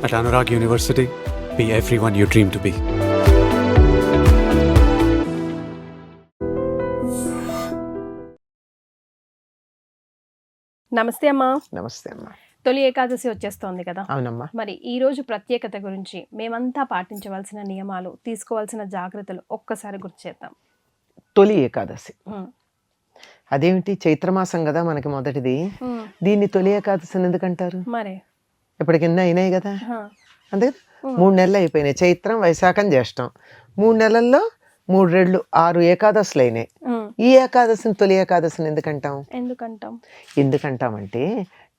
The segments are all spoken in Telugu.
At Anurag University, be everyone you dream to be. నమస్తే అమ్మా. నమస్తే అమ్మా. తొలి ఏకాదశి వచ్చేస్తోంది కదా. అవునమ్మా. మరి ఈ రోజు ప్రత్యేకత గురించి, మేమంతా పాటించవలసిన నియమాలు, తీసుకోవాల్సిన జాగ్రత్తలు ఒక్కసారి గుర్తు చేద్దాం. తొలి ఏకాదశి అదేమిటి, చైత్రమాసం కదా మనకి మొదటిది. దీన్ని తొలి ఏకాదశి అని ఎందుకంటారు? మరి ఇప్పటికిన్నా అయినాయి కదా, అంతే కదా. 3 నెలలు అయిపోయినాయి. చైత్రం, వైశాఖం, జ్యేష్టం. 3 నెలల్లో 3 రెళ్ళు 6 ఏకాదశులు అయినాయి. ఈ ఏకాదశిని తొలి ఏకాదశిని ఎందుకంటాం? ఎందుకంటామంటే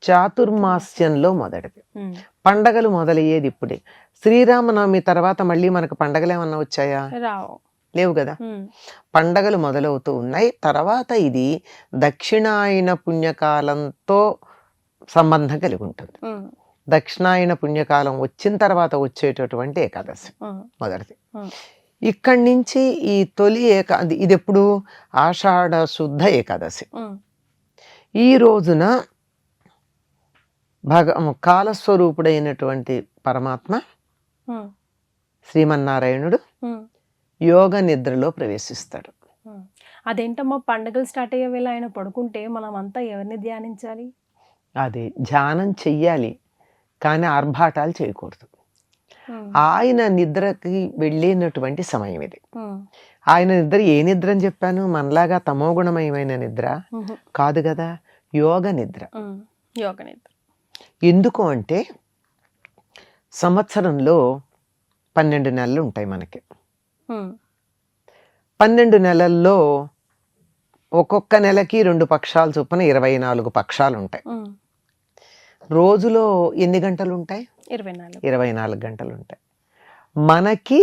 చాతుర్మాస్యంలో మొదటిది. పండగలు మొదలయ్యేది ఇప్పుడే. శ్రీరామనవమి తర్వాత మళ్ళీ మనకు పండగలు ఏమన్నా వచ్చాయా? లేవు కదా. పండగలు మొదలవుతూ ఉన్నాయి. తర్వాత ఇది దక్షిణాయన పుణ్యకాలంతో సంబంధం కలిగి ఉంటుంది. దక్షిణాయన పుణ్యకాలం వచ్చిన తర్వాత వచ్చేటటువంటి ఏకాదశి మొదటిది. ఇక్కడి నుంచి ఈ తొలి ఇది ఎప్పుడు? ఆషాఢ శుద్ధ ఏకాదశి. ఈ రోజున కాలస్వరూపుడైనటువంటి పరమాత్మ శ్రీమన్నారాయణుడు యోగ నిద్రలో ప్రవేశిస్తాడు. అదేంటమ్మా, పండుగలు స్టార్ట్ అయ్యే వేళ ఆయన పడుకుంటే మనం అంతా ఎవరిని ధ్యానించాలి? అదే, ధ్యానం చెయ్యాలి కానీ ఆర్భాటాలు చేయకూడదు. ఆయన నిద్రకి వెళ్ళినటువంటి సమయం ఇది. ఆయన నిద్ర ఏ నిద్ర అని చెప్పాను? మనలాగా తమోగుణమయమైన నిద్ర కాదు కదా, యోగ నిద్ర. యోగ నిద్ర ఎందుకు అంటే సంవత్సరంలో 12 నెలలు ఉంటాయి మనకి. 12 నెలల్లో ఒక్కొక్క నెలకి 2 పక్షాలు చొప్పున 24 పక్షాలు ఉంటాయి. రోజులో ఎన్ని గంటలు ఉంటాయి? 24 గంటలు ఉంటాయి. మనకి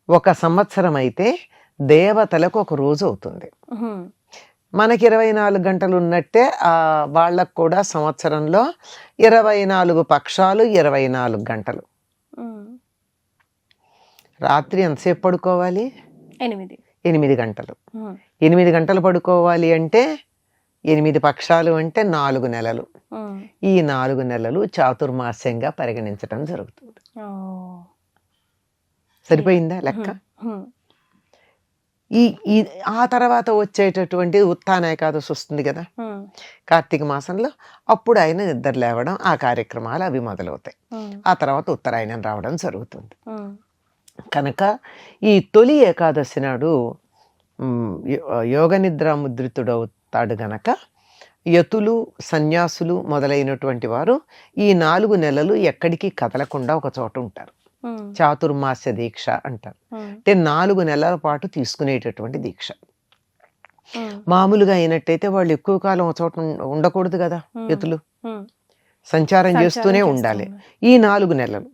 ఒక సంవత్సరం అయితే దేవతలకు ఒక రోజు అవుతుంది. మనకి 24 గంటలు ఉన్నట్టే వాళ్ళకు కూడా సంవత్సరంలో 24 పక్షాలు, 24 గంటలు. రాత్రి ఎంతసేపు పడుకోవాలి? 8 గంటలు. 8 గంటలు పడుకోవాలి అంటే 8 పక్షాలు అంటే 4 నెలలు. ఈ 4 నెలలు చాతుర్మాస్యంగా పరిగణించడం జరుగుతుంది. సరిపోయిందా లెక్క? ఆ తర్వాత వచ్చేటటువంటి ఉత్థాన ఏకాదశి వస్తుంది కదా కార్తీక మాసంలో. అప్పుడు ఆయన నిద్ర లేవడం, ఆ కార్యక్రమాలు అవి మొదలవుతాయి. ఆ తర్వాత ఉత్తరాయణం రావడం జరుగుతుంది. కనుక ఈ తొలి ఏకాదశి నాడు యోగ నిద్ర ముద్రితుడవుతాడు గనక యతులు, సన్యాసులు మొదలైనటువంటి వారు ఈ 4 నెలలు ఎక్కడికి కదలకుండా ఒక చోట ఉంటారు. చాతుర్మాస్య దీక్ష అంటారు. అంటే 4 నెలల పాటు తీసుకునేటటువంటి దీక్ష. మామూలుగా అయినట్టయితే వాళ్ళు ఎక్కువ కాలం ఒక చోట ఉండకూడదు కదా. యతులు సంచారం చేస్తూనే ఉండాలి. ఈ 4 నెలలు,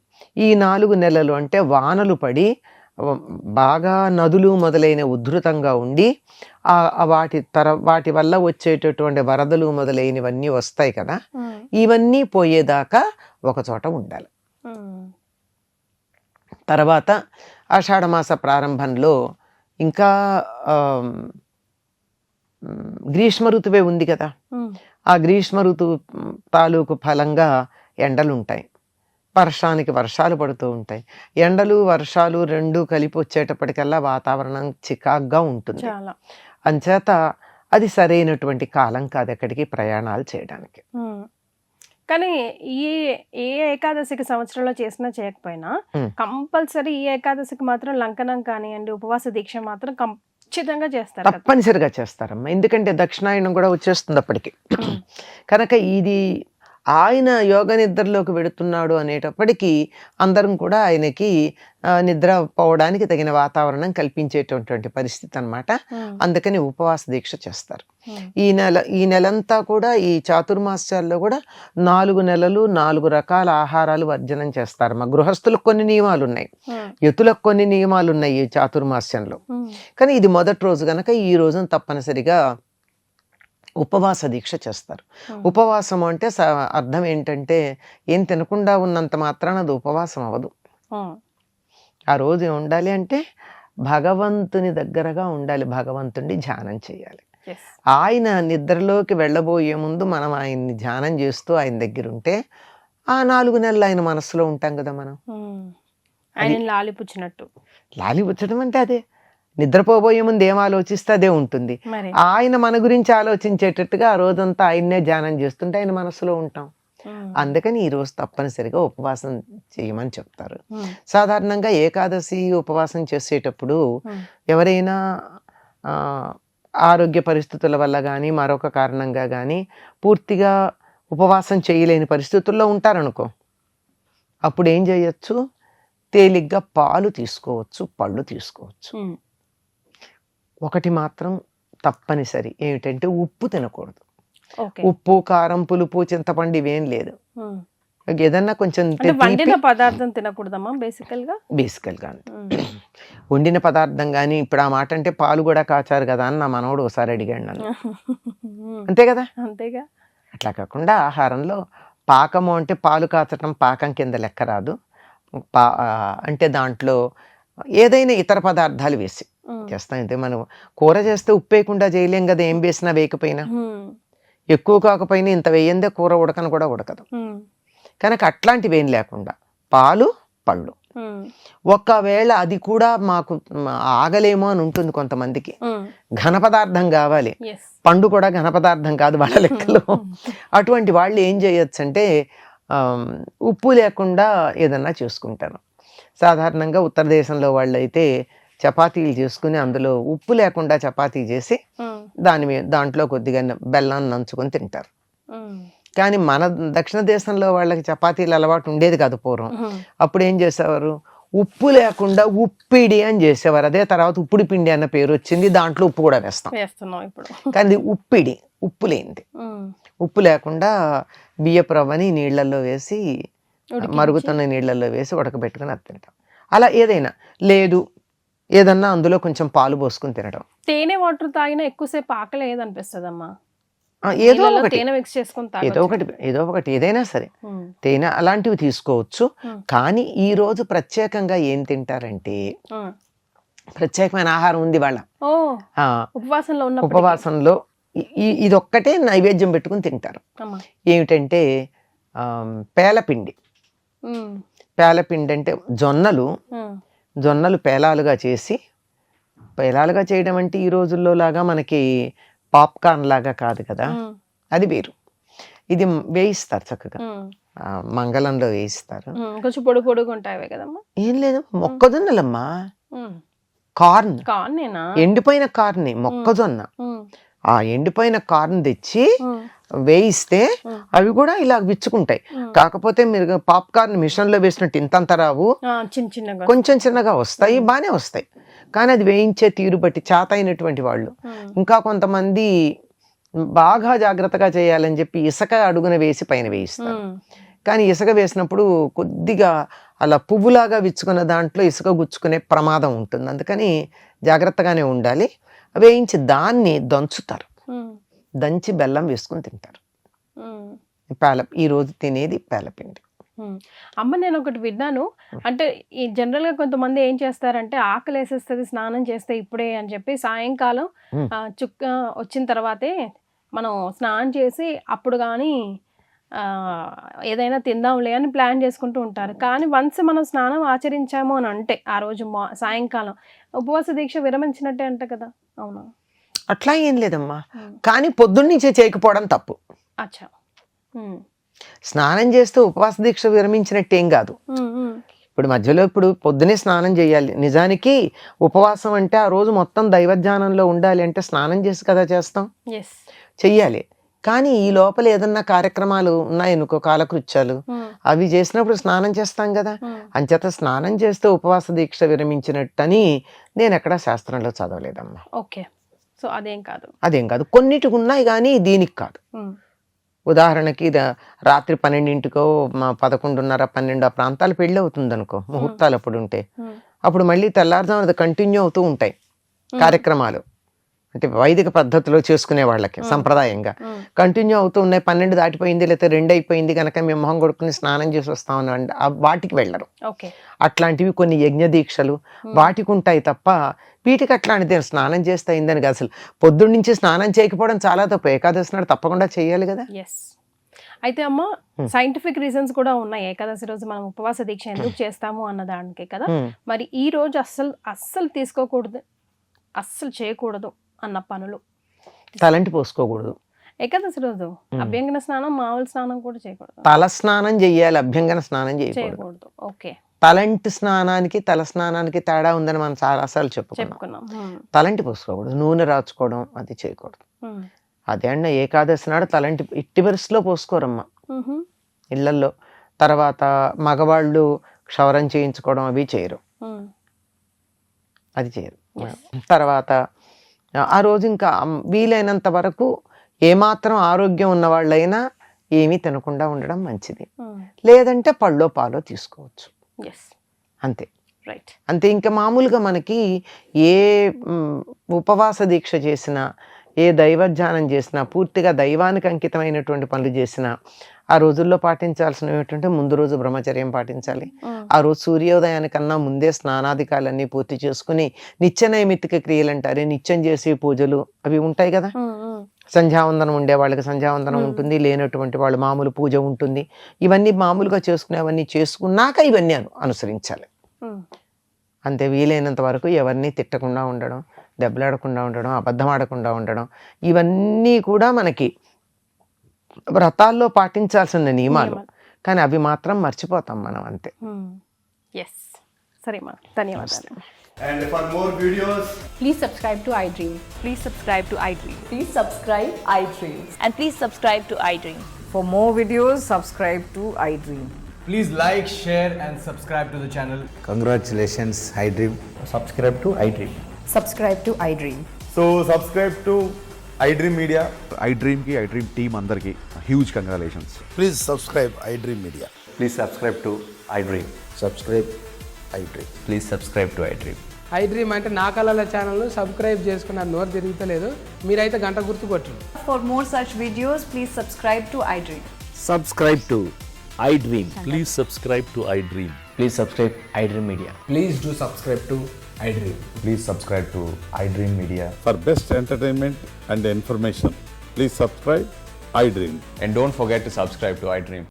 ఈ 4 నెలలు అంటే వానలు పడి బాగా నదులు మొదలైన ఉధృతంగా ఉండి వాటి వల్ల వచ్చేటటువంటి వరదలు మొదలైనవన్నీ వస్తాయి కదా, ఇవన్నీ పోయేదాకా ఒక చోట ఉండాలి. తర్వాత ఆషాఢమాస ప్రారంభంలో ఇంకా గ్రీష్మ ఋతువే ఉంది కదా. ఆ గ్రీష్మ ఋతువు తాలూకు ఫలంగా ఎండలు ఉంటాయి, వర్షానికి వర్షాలు పడుతూ ఉంటాయి. ఎండలు వర్షాలు రెండూ కలిపి వచ్చేటప్పటికల్లా వాతావరణం చికాగ్గా ఉంటుంది. అంచేత అది సరైనటువంటి కాలం కాదు ఎక్కడికి ప్రయాణాలు చేయడానికి. కానీ ఏ ఏకాదశికి సంవత్సరంలో చేసినా చేయకపోయినా కంపల్సరీ ఈ ఏకాదశికి మాత్రం లంకనం కానివ్వండి, ఉపవాస దీక్ష మాత్రం ఖచ్చితంగా చేస్తారు, తప్పనిసరిగా చేస్తారమ్మా. ఎందుకంటే దక్షిణాయనం కూడా వచ్చేస్తుంది అప్పటికి. కనుక ఇది ఆయన యోగ నిద్రలోకి వెడుతున్నాడు అనేటప్పటికీ అందరం కూడా ఆయనకి నిద్ర పోవడానికి తగిన వాతావరణం కల్పించేటటువంటి పరిస్థితి అన్నమాట. అందుకని ఉపవాస దీక్ష చేస్తారు. ఈ నెలంతా కూడా ఈ చాతుర్మాస్యాల్లో కూడా 4 నెలలు 4 రకాల ఆహారాలు వర్జనం చేస్తారు. మా గృహస్థులకు కొన్ని నియమాలు ఉన్నాయి, యతులకు కొన్ని నియమాలు ఉన్నాయి ఈ చాతుర్మాస్యంలో. కానీ ఇది మొదటి రోజు కనుక ఈ రోజున తప్పనిసరిగా ఉపవాస దీక్ష చేస్తారు. ఉపవాసం అంటే అర్థం ఏంటంటే ఏం తినకుండా ఉన్నంత మాత్రాన అది ఉపవాసం అవ్వదు. ఆ రోజు ఉండాలి అంటే భగవంతుని దగ్గరగా ఉండాలి, భగవంతుని ధ్యానం చేయాలి. ఆయన నిద్రలోకి వెళ్ళబోయే ముందు మనం ఆయన్ని ధ్యానం చేస్తూ ఆయన దగ్గర ఉంటే ఆ 4 నెలలు ఆయన మనసులో ఉంటాం కదా మనం. ఆయన లాలిపుచ్చినట్టు. లాలిపుచ్చడం అంటే అదే, నిద్రపోబోయే ముందు ఏం ఆలోచిస్తే అదే ఉంటుంది. మరి ఆయన మన గురించి ఆలోచించేటట్టుగా ఆ రోజంతా ఆయన్నే ధ్యానం చేస్తుంటే ఆయన మనసులో ఉంటాం. అందుకని ఈ రోజు తప్పనిసరిగా ఉపవాసం చేయమని చెప్తారు. సాధారణంగా ఏకాదశి ఉపవాసం చేసేటప్పుడు ఎవరైనా ఆరోగ్య పరిస్థితుల వల్ల కానీ మరొక కారణంగా కానీ పూర్తిగా ఉపవాసం చేయలేని పరిస్థితుల్లో ఉంటారనుకో, అప్పుడు ఏం చేయొచ్చు, తేలిగ్గా పాలు తీసుకోవచ్చు, పళ్ళు తీసుకోవచ్చు. ఒకటి మాత్రం తప్పనిసరి ఏమిటంటే ఉప్పు తినకూడదు. ఉప్పు, కారం, పులుపు, చింతపండు ఇవేం లేదు. ఏదన్నా కొంచెం వండిన పదార్థం తినకూడదమ్మా బేసికల్గా. వండిన పదార్థం కానీ, ఇప్పుడు ఆ మాట అంటే పాలు కూడా కాచారు కదా అని నా మనవడు ఒకసారి అడిగాడు నన్ను. అంతే కదా, అంతేగా. అట్లా కాకుండా ఆహారంలో పాకము అంటే పాలు కాచటం పాకం కింద లెక్క రాదు. అంటే దాంట్లో ఏదైనా ఇతర పదార్థాలు వేసి చేస్తాం. అయితే మనం కూర చేస్తే ఉప్పు వేయకుండా చేయలేం కదా, ఏం వేసినా వేయకపోయినా. ఎక్కువ కాకపోయినా ఇంత వేయందే కూర ఉడకను కూడా ఉడకదు. కనుక అట్లాంటివి ఏం లేకుండా పాలు, పళ్ళు. ఒకవేళ అది కూడా మాకు ఆగలేమో అని ఉంటుంది కొంతమందికి, ఘన పదార్థం కావాలి, పండు కూడా ఘన పదార్థం కాదు వాళ్ళ లెక్కలో. అటువంటి వాళ్ళు ఏం చేయొచ్చు అంటే ఉప్పు లేకుండా ఏదన్నా చేసుకుంటారు. సాధారణంగా ఉత్తర దేశంలో వాళ్ళు అయితే చపాతీలు చేసుకుని అందులో ఉప్పు లేకుండా చపాతీ చేసి దాంట్లో కొద్దిగా బెల్లాన్ని నంచుకొని తింటారు. కానీ మన దక్షిణ దేశంలో వాళ్ళకి చపాతీలు అలవాటు ఉండేది కాదు పూర్వం. అప్పుడు ఏం చేసేవారు, ఉప్పు లేకుండా ఉప్పిడి అని చేసేవారు. అదే తర్వాత ఉప్పుడు పిండి అన్న పేరు వచ్చింది, దాంట్లో ఉప్పు కూడా వేస్తాం. కానీ ఉప్పిడి, ఉప్పు లేనిది. ఉప్పు లేకుండా బియ్యపు రవ్వని నీళ్ళల్లో వేసి, మరుగుతున్న నీళ్ళల్లో వేసి ఉడకబెట్టుకుని అది తింటాం. అలా ఏదైనా లేదు, ఏదన్నా అందులో కొంచెం పాలు పోసుకుని తినడం. తేనె వాటర్ తాగినా ఎక్కువసేపు ఆకలి ఏదనిపిస్తుందమ్మా? ఏదో ఒకటి ఏదైనా సరే తేనె అలాంటివి తీసుకోవచ్చు. కానీ ఈ రోజు ప్రత్యేకంగా ఏం తింటారంటే, ప్రత్యేకమైన ఆహారం ఉంది వాళ్ళ ఉపవాసంలో ఇదొక్కటే నైవేద్యం పెట్టుకుని తింటారు. ఏమిటంటే పేలపిండి. పేలపిండి అంటే జొన్నలు పేలాలుగా చేసి, పేలాలుగా చేయడం అంటే ఈ రోజుల్లో లాగా మనకి పాప్కార్న్ లాగా కాదు కదా, అది వేరు. ఇది వేయిస్తారు చక్కగా, మంగళంలో వేయిస్తారు. కొంచెం పొడి పొడిగా ఉంటాయి కదమ్మా. ఏం లేదు, మొక్కజొన్నలమ్మా, కార్న్, ఎండిపోయిన కార్న్, మొక్కజొన్న. ఆ ఎండిపోయిన కార్న్ తెచ్చి వేయిస్తే అవి కూడా ఇలా విచ్చుకుంటాయి. కాకపోతే మీరు పాప్కార్న్ మిషన్ లో వేసినట్టు ఇంతంత రావు, కొంచెం చిన్నగా వస్తాయి, బానే వస్తాయి. కానీ అది వేయించే తీరు బట్టి చేత అయినటువంటి వాళ్ళు, ఇంకా కొంతమంది బాగా జాగ్రత్తగా చేయాలని చెప్పి ఇసుక అడుగున వేసి పైన వేయిస్తారు. కానీ ఇసుక వేసినప్పుడు కొద్దిగా అలా పువ్వులాగా విచ్చుకున్న దాంట్లో ఇసుక గుచ్చుకునే ప్రమాదం ఉంటుంది. అందుకని జాగ్రత్తగానే ఉండాలి. వేయించి దాన్ని దంచుతారు, దంచి బెల్లం వేసుకుని తింటారు. ఈ రోజు తినేది పేలపిండి. అమ్మ, నేను ఒకటి విన్నాను, అంటే ఈ జనరల్గా కొంతమంది ఏం చేస్తారంటే ఆకలి వేసేస్తుంది స్నానం చేస్తే ఇప్పుడే అని చెప్పి సాయంకాలం చుక్క వచ్చిన తర్వాతే మనం స్నానం చేసి అప్పుడు కానీ ఏదైనా తిందాంలే అని ప్లాన్ చేసుకుంటూ ఉంటారు. కానీ వన్స్ మనం స్నానం ఆచరించాము అని అంటే ఆ రోజు సాయంకాలం ఉపవాస దీక్ష విరమించినట్టే అంట కదా, అవునా? అట్లా ఏం లేదమ్మా, కానీ పొద్దున్నుంచే చేయకపోవడం తప్పు. అచ్చా, స్నానం చేస్తూ ఉపవాస దీక్ష విరమించినట్టేం కాదు. ఇప్పుడు పొద్దునే స్నానం చేయాలి. నిజానికి ఉపవాసం అంటే ఆ రోజు మొత్తం దైవధ్యానంలో ఉండాలి అంటే స్నానం చేసి కదా చేస్తాం, చెయ్యాలి. కానీ ఈ లోపల ఏదన్నా కార్యక్రమాలు ఉన్నాయనుకో, కాలకృత్యాలు, అవి చేసినప్పుడు స్నానం చేస్తాం కదా. అంచేత స్నానం చేస్తే ఉపవాస దీక్ష విరమించినట్టని నేను ఎక్కడా శాస్త్రంలో చదవలేదమ్మా. ఓకే, సో అదేం కాదు. కొన్నిటికి ఉన్నాయి కానీ దీనికి కాదు. ఉదాహరణకి రాత్రి 12కో 11:30, 12 ప్రాంతాలు పెళ్లి అవుతుంది అనుకో, ముహూర్తాలు అప్పుడు ఉంటే, అప్పుడు మళ్ళీ తెల్లారుజామున కంటిన్యూ అవుతూ ఉంటాయి కార్యక్రమాలు. అంటే వైదిక పద్ధతిలో చేసుకునే వాళ్ళకి సంప్రదాయంగా కంటిన్యూ అవుతూ ఉన్నాయి. 12 దాటిపోయింది లేకపోతే 2 అయిపోయింది కనుక మేము మొహం కొడుకుని స్నానం చేసి వస్తామని వాటికి వెళ్ళరు. అట్లాంటివి కొన్ని యజ్ఞ దీక్షలు వాటికి ఉంటాయి తప్ప వీటికి అట్లాంటిది స్నానం చేస్తే అయిందని కాదు. అసలు పొద్దున్న నుంచి స్నానం చేయకపోవడం చాలా తప్పు. ఏకాదశి నాడు తప్పకుండా చేయాలి కదా. అయితే అమ్మ సైంటిఫిక్ రీజన్స్ కూడా ఉన్నాయి ఏకాదశి రోజు మనం ఉపవాస దీక్ష ఎందుకు చేస్తాము అన్న దానికి కదా. మరి ఈ రోజు అస్సలు తీసుకోకూడదు, అస్సలు చేయకూడదు అన్న పనులు. తలంటి పోసుకోకూడదు ఏకాదశి రోజు అభ్యంగన స్నానం, మామూలు స్నానం కూడా చేయకూడదు. తల స్నానం చెయ్యాలి, అభ్యంగన స్నానం చేయకూడదు. ఓకే. తలంటి స్నానానికి తల స్నానానికి తేడా ఉందని మనం చాలాసార్లు చెప్పుకున్నాం. తలంటి పోసుకోకూడదు, నూనె రాచుకోవడం అది చేయకూడదు. అదే అండి ఏకాదశి నాడు తలంటి ఇట్టి పరిస్థితిలో పోసుకోరమ్మా ఇళ్లల్లో. తర్వాత మగవాళ్ళు క్షవరం చేయించుకోవడం అవి చేయరు, అది చేయరు. తర్వాత ఆ రోజు ఇంకా వీలైనంత వరకు ఏమాత్రం ఆరోగ్యం ఉన్న వాళ్ళైనా ఏమీ తినకుండా ఉండడం మంచిది. లేదంటే పళ్ళో పాలో తీసుకోవచ్చు, అంతే. అంతే. ఇంకా మామూలుగా మనకి ఏ ఉపవాస దీక్ష చేసినా, ఏ దైవధ్యానం చేసినా, పూర్తిగా దైవానికి అంకితమైనటువంటి పనులు చేసినా ఆ రోజుల్లో పాటించాల్సినవి ఏంటంటే ముందు రోజు బ్రహ్మచర్యం పాటించాలి. ఆ రోజు సూర్యోదయానికన్నా ముందే స్నానాధికాలన్నీ పూర్తి చేసుకుని నిత్య నైమిత్తిక క్రియలు అంటారే, నిత్యం చేసే పూజలు అవి ఉంటాయి కదా. సంధ్యావందనం ఉండే వాళ్ళకి సంధ్యావందనం ఉంటుంది, లేనటువంటి వాళ్ళు మామూలు పూజ ఉంటుంది. ఇవన్నీ మామూలుగా చేసుకునేవన్నీ చేసుకున్నాక ఇవన్నీ అనుసరించాలి. అంతే. వీలైనంత వరకు ఎవరిని తిట్టకుండా ఉండడం, దెబ్బలాడకుండా ఉండడం, అబద్ధం ఆడకుండా ఉండడం, ఇవన్నీ కూడా మనకి వ్రతాల్లో పాటించాల్సిన నియమాలు. కానీ అవి మాత్రం మర్చిపోతాం మనం, అంతే. సరే మా ధన్యవాదాలు. And for more videos, Please subscribe to iDream. Please subscribe to iDream. Please subscribe iDream. And please subscribe to iDream. For more videos, subscribe to iDream. please like, share and subscribe to the channel. Congratulations, iDream. Subscribe to iDream. Subscribe to iDream. So subscribe to iDream Media. iDream ki iDream team andarki huge congratulations. Please subscribe iDream Media. Please subscribe to iDream. Subscribe iDream. Please subscribe to iDream. iDream అంటే నా కళల ఛానల్ సబ్స్క్రైబ్ చేసుకున్న నోరు తిరుగుతలేదు, మీరైతే గంట గుర్తు కొట్టండి. For more such videos, please subscribe to iDream. Subscribe to iDream. Please subscribe to iDream. Please subscribe iDream Media. Please do subscribe to iDream. Please subscribe to iDream Media. For best entertainment and information, please subscribe iDream. And don't forget to subscribe to iDream.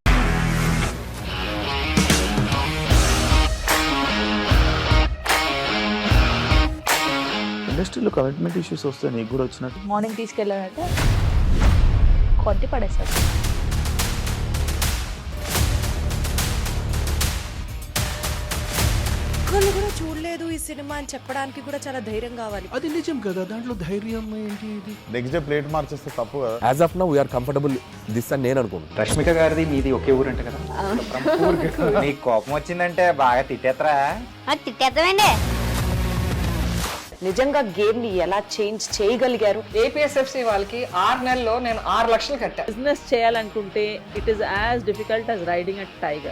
ఇండస్ట్రీలో కమిట్మెంట్ ఇష్యూస్ వస్తే నీకు కూడా వచ్చినట్టు మార్నింగ్ తీసుకెళ్ళారంటే కొట్టి పడేస్తారు. ఒక్కళ్ళు కూడా చూడలేదు ఈ సినిమా అని చెప్పడానికి కూడా చాలా ధైర్యం కావాలి. అది నిజం కదా, దాంట్లో ధైర్యం ఏంటి? ఇది నెక్స్ట్ డే ప్లేట్ మార్చేస్తే తప్పు కదా. As of now we are comfortable this అని నేను అనుకుంటున్నాను. రష్మిక గారిది మీది ఒకే ఊరు అంట కదా. నీకు కోపం వచ్చిందంటే బాగా తిట్టేత్తరా? తిట్టేద్దామండి. నిజంగా గేమ్ ని ఎలా చేంజ్ చేయగలిగారు? APSFC వాళ్ళకి 6 నెలల్లో నేను 6 లక్షలు కట్టా. బిజినెస్ చేయాలనుకుంటే it is as difficult as riding a tiger.